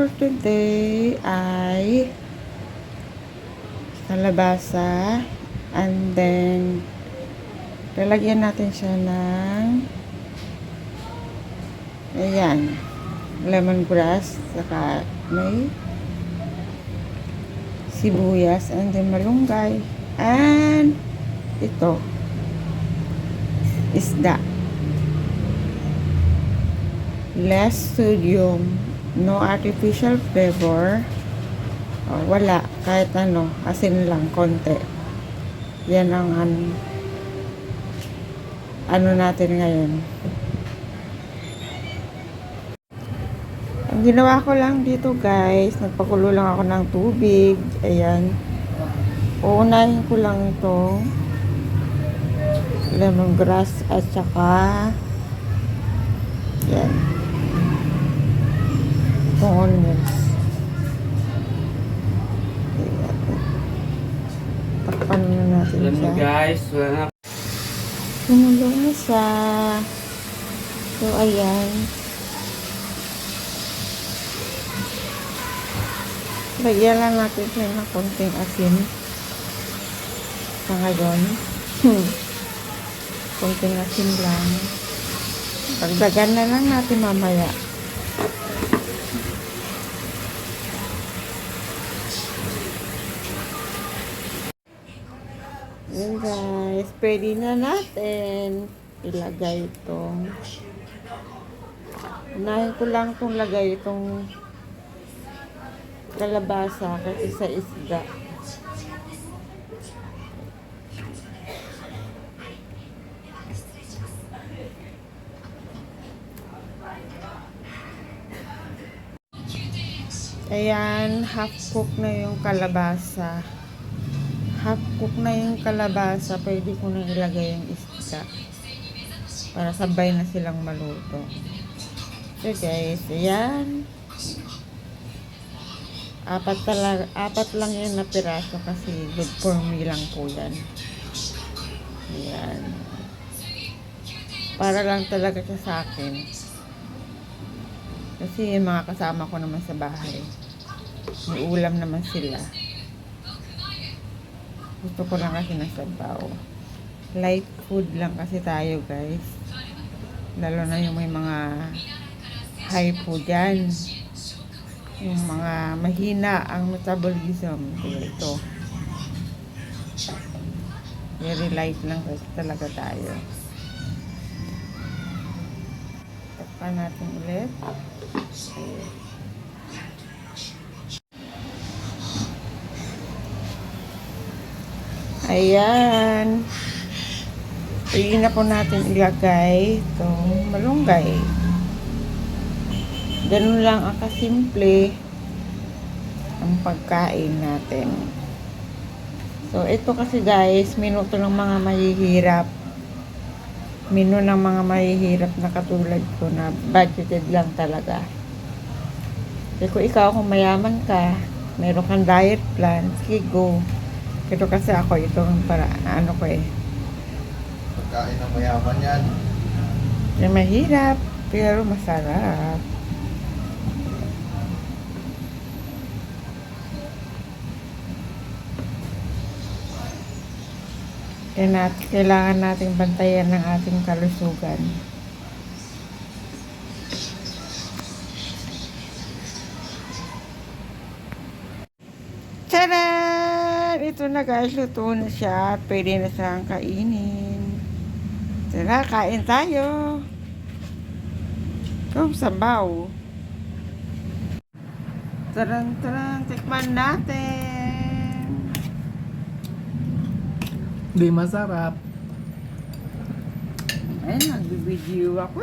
for today ay kalabasa, and then lalagyan natin siya ng ayan, lemongrass, saka may sibuyas, and then malunggay, and ito isda. Less sodium, no artificial flavor. Wala, kahit ano, asin lang, konti. Yan ang ano natin ngayon. Ang ginawa ko lang dito guys, nagpakulo lang ako ng tubig. Ayan. Uunahin ko lang itong lemongrass at saka yan. Itong onions. Takpan na natin Alam siya. mo guys, wala. Sumulo na siya. So, ayan. Lagyan lang natin siya ng konting asin. Sa ngayon. Konting asin lang. Pagdagan na lang natin mamaya. Ayan guys, pwede na natin ilagay itong unahin ko lang itong lagay itong kalabasa kasi sa isda. Ayan, half cook na yung kalabasa. Half cook na yung kalabasa, pwede ko na ilagay yung isda para sabay na silang maluto. So guys, ayan. Apat lang yun na piraso kasi good for me lang po yan. Ayan. Para lang talaga siya sa akin. Kasi yung mga kasama ko naman sa bahay, may ulam naman sila. Gusto ko lang kasi nasabaw. Light food lang kasi tayo guys. Lalo na yung may mga high food yan. Yung mga mahina ang metabolism. Ito. Very light lang kasi talaga tayo. Takpan natin ulit. Ayan. Pwede na po natin ilagay itong malunggay. Ganun lang ang kasimple ang pagkain natin. So, ito kasi guys, menu to ng mga mahihirap. Menu ng mga mahihirap na katulad ko na budgeted lang talaga. Kasi kung ikaw, kung mayaman ka, meron kang diet plan, sige go. Pero kasi ako itong para ano ko Pagkain ng mayaman yan. yung mahirap, pero masarap. Kailangan nating bantayan ng ating kalusugan. Tada! Ito na guys, luto na siya. Pwede na siyang kainin. Tara, kain tayo. Ito, sabaw. Tarang, tikman natin. Di masarap. Ayun, nagbibideo ako